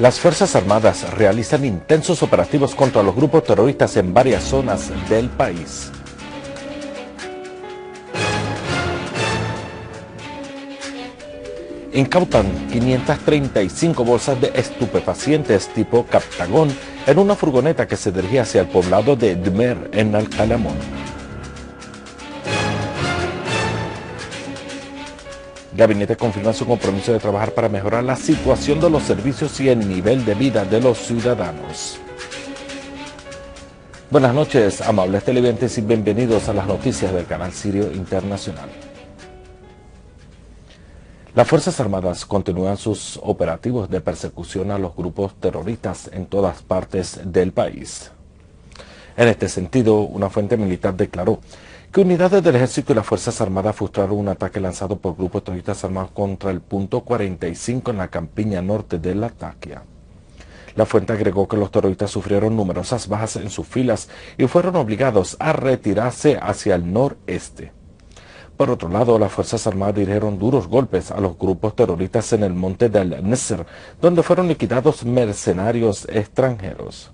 Las Fuerzas Armadas realizan intensos operativos contra los grupos terroristas en varias zonas del país. Incautan 535 bolsas de estupefacientes tipo Captagón en una furgoneta que se dirigía hacia el poblado de Dmer en el Calamón. Gabinete confirma su compromiso de trabajar para mejorar la situación de los servicios y el nivel de vida de los ciudadanos. Buenas noches, amables televidentes, y bienvenidos a las noticias del canal Sirio Internacional. Las Fuerzas Armadas continúan sus operativos de persecución a los grupos terroristas en todas partes del país. En este sentido, una fuente militar declaró que unidades del Ejército y las Fuerzas Armadas frustraron un ataque lanzado por grupos terroristas armados contra el punto 45 en la campiña norte de Latakia. La fuente agregó que los terroristas sufrieron numerosas bajas en sus filas y fueron obligados a retirarse hacia el noreste. Por otro lado, las Fuerzas Armadas dirigieron duros golpes a los grupos terroristas en el monte del Nisr, donde fueron liquidados mercenarios extranjeros.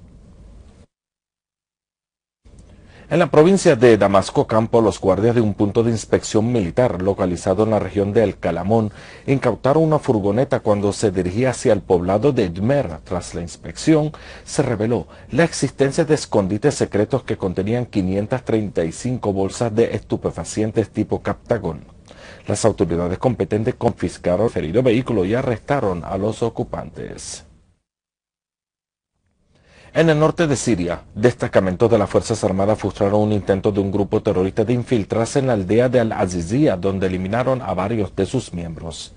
En la provincia de Damasco Campo, los guardias de un punto de inspección militar localizado en la región de El Calamón incautaron una furgoneta cuando se dirigía hacia el poblado de Dmer. Tras la inspección, se reveló la existencia de escondites secretos que contenían 535 bolsas de estupefacientes tipo Captagón. Las autoridades competentes confiscaron el referido vehículo y arrestaron a los ocupantes. En el norte de Siria, destacamentos de las Fuerzas Armadas frustraron un intento de un grupo terrorista de infiltrarse en la aldea de Al-Azizia, donde eliminaron a varios de sus miembros.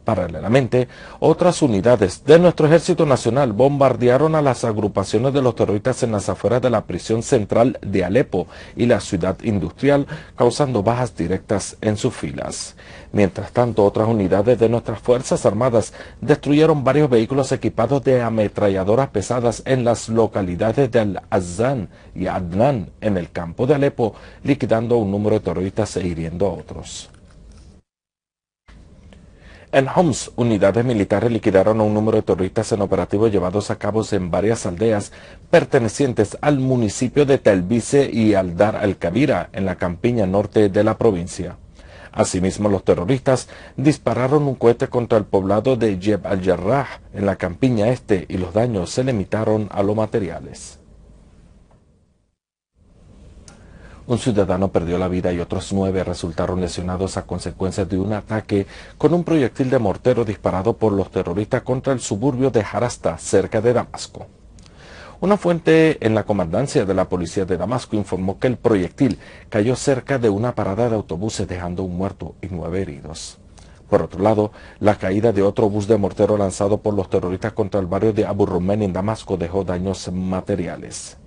Paralelamente, otras unidades de nuestro Ejército Nacional bombardearon a las agrupaciones de los terroristas en las afueras de la prisión central de Alepo y la ciudad industrial, causando bajas directas en sus filas. Mientras tanto, otras unidades de nuestras Fuerzas Armadas destruyeron varios vehículos equipados de ametralladoras pesadas en las localidades de Al-Azan y Adnan en el campo de Alepo, liquidando a un número de terroristas e hiriendo a otros. En Homs, unidades militares liquidaron a un número de terroristas en operativos llevados a cabo en varias aldeas pertenecientes al municipio de Telbice y al Dar al-Kabira, en la campiña norte de la provincia. Asimismo, los terroristas dispararon un cohete contra el poblado de Jeb al-Jarrah, en la campiña este, y los daños se limitaron a los materiales. Un ciudadano perdió la vida y otros 9 resultaron lesionados a consecuencia de un ataque con un proyectil de mortero disparado por los terroristas contra el suburbio de Harasta, cerca de Damasco. Una fuente en la comandancia de la policía de Damasco informó que el proyectil cayó cerca de una parada de autobuses, dejando un muerto y 9 heridos. Por otro lado, la caída de otro bus de mortero lanzado por los terroristas contra el barrio de Abu Rumén en Damasco dejó daños materiales.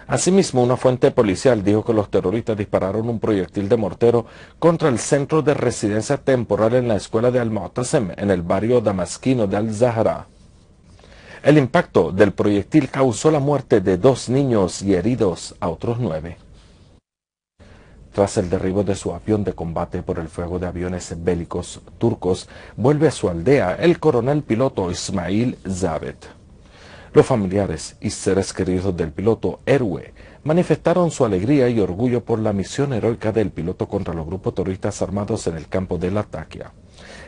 Asimismo, una fuente policial dijo que los terroristas dispararon un proyectil de mortero contra el centro de residencia temporal en la escuela de Al-Mu'tasim, en el barrio damasquino de Al-Zahra. El impacto del proyectil causó la muerte de 2 niños y heridos a otros 9. Tras el derribo de su avión de combate por el fuego de aviones bélicos turcos, vuelve a su aldea el coronel piloto Ismail Zabet. Los familiares y seres queridos del piloto héroe manifestaron su alegría y orgullo por la misión heroica del piloto contra los grupos terroristas armados en el campo de Latakia.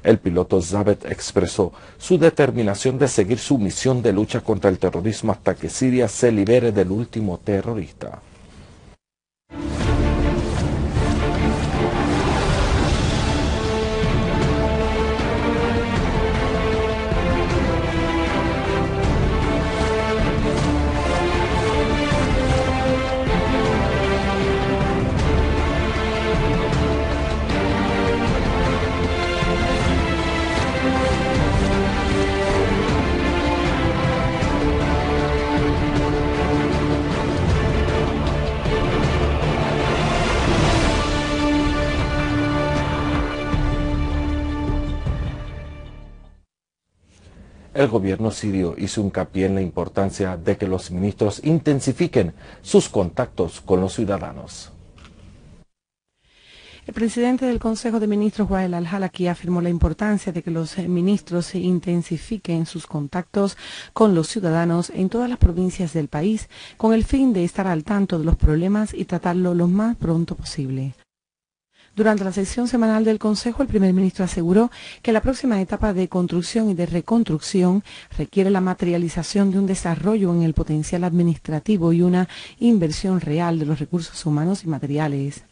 El piloto Zabet expresó su determinación de seguir su misión de lucha contra el terrorismo hasta que Siria se libere del último terrorista. El gobierno sirio hizo hincapié en la importancia de que los ministros intensifiquen sus contactos con los ciudadanos. El presidente del Consejo de Ministros, Wael Al-Halaki, afirmó la importancia de que los ministros intensifiquen sus contactos con los ciudadanos en todas las provincias del país, con el fin de estar al tanto de los problemas y tratarlo lo más pronto posible. Durante la sesión semanal del Consejo, el primer ministro aseguró que la próxima etapa de construcción y de reconstrucción requiere la materialización de un desarrollo en el potencial administrativo y una inversión real de los recursos humanos y materiales.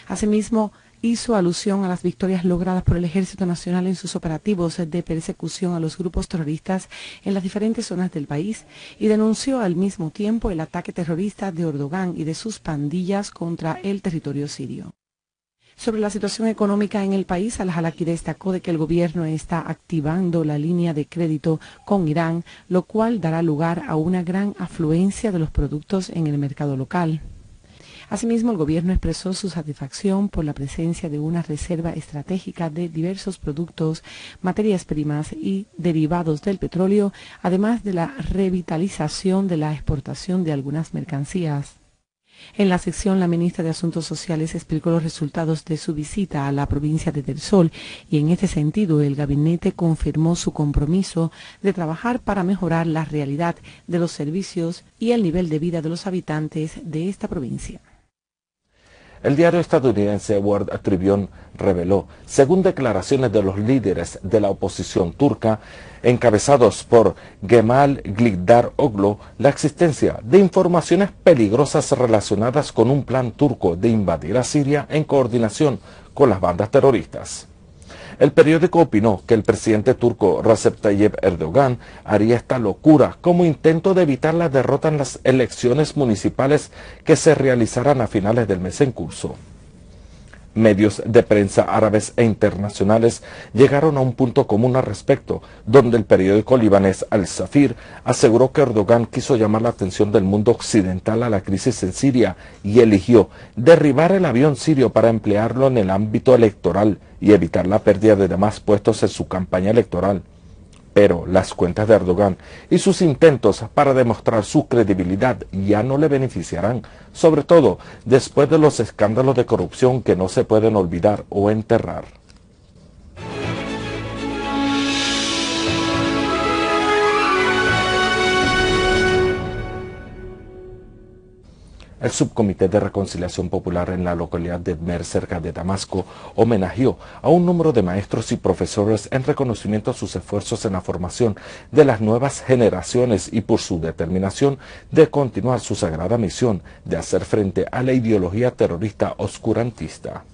Asimismo, hizo alusión a las victorias logradas por el Ejército Nacional en sus operativos de persecución a los grupos terroristas en las diferentes zonas del país y denunció al mismo tiempo el ataque terrorista de Erdogan y de sus pandillas contra el territorio sirio. Sobre la situación económica en el país, Al-Halaki destacó de que el gobierno está activando la línea de crédito con Irán, lo cual dará lugar a una gran afluencia de los productos en el mercado local. Asimismo, el gobierno expresó su satisfacción por la presencia de una reserva estratégica de diversos productos, materias primas y derivados del petróleo, además de la revitalización de la exportación de algunas mercancías. En la sección, la ministra de Asuntos Sociales explicó los resultados de su visita a la provincia de Del Sol y en este sentido el gabinete confirmó su compromiso de trabajar para mejorar la realidad de los servicios y el nivel de vida de los habitantes de esta provincia. El diario estadounidense World Tribune reveló, según declaraciones de los líderes de la oposición turca, encabezados por Kemal Kılıçdaroğlu, la existencia de informaciones peligrosas relacionadas con un plan turco de invadir a Siria en coordinación con las bandas terroristas. El periódico opinó que el presidente turco Recep Tayyip Erdogan haría esta locura como intento de evitar la derrota en las elecciones municipales que se realizarán a finales del mes en curso. Medios de prensa árabes e internacionales llegaron a un punto común al respecto, donde el periódico libanés Al-Safir aseguró que Erdogan quiso llamar la atención del mundo occidental a la crisis en Siria y eligió derribar el avión sirio para emplearlo en el ámbito electoral y evitar la pérdida de demás puestos en su campaña electoral. Pero las cuentas de Erdogan y sus intentos para demostrar su credibilidad ya no le beneficiarán, sobre todo después de los escándalos de corrupción que no se pueden olvidar o enterrar. El Subcomité de Reconciliación Popular en la localidad de Dmer, cerca de Damasco, homenajeó a un número de maestros y profesores en reconocimiento a sus esfuerzos en la formación de las nuevas generaciones y por su determinación de continuar su sagrada misión de hacer frente a la ideología terrorista oscurantista.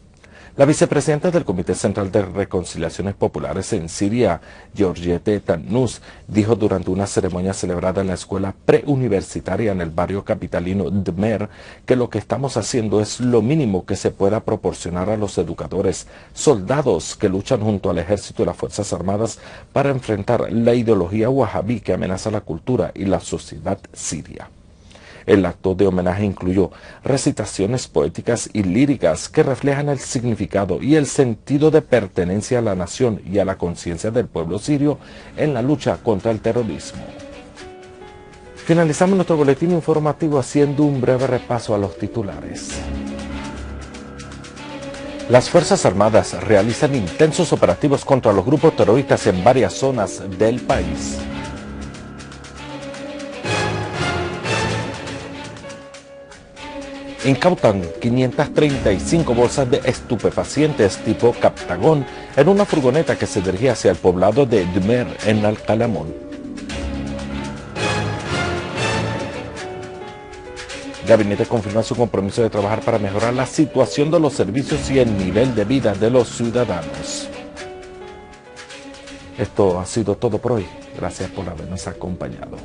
La vicepresidenta del Comité Central de Reconciliaciones Populares en Siria, Georgette Tannous, dijo durante una ceremonia celebrada en la escuela preuniversitaria en el barrio capitalino Dmer que lo que estamos haciendo es lo mínimo que se pueda proporcionar a los educadores, soldados que luchan junto al ejército y las Fuerzas Armadas para enfrentar la ideología wahabí que amenaza la cultura y la sociedad siria. El acto de homenaje incluyó recitaciones poéticas y líricas que reflejan el significado y el sentido de pertenencia a la nación y a la conciencia del pueblo sirio en la lucha contra el terrorismo. Finalizamos nuestro boletín informativo haciendo un breve repaso a los titulares. Las Fuerzas Armadas realizan intensos operativos contra los grupos terroristas en varias zonas del país. Incautan 535 bolsas de estupefacientes tipo Captagón en una furgoneta que se dirigía hacia el poblado de Dmer en Al-Qalamón. El gabinete confirma su compromiso de trabajar para mejorar la situación de los servicios y el nivel de vida de los ciudadanos. Esto ha sido todo por hoy. Gracias por habernos acompañado.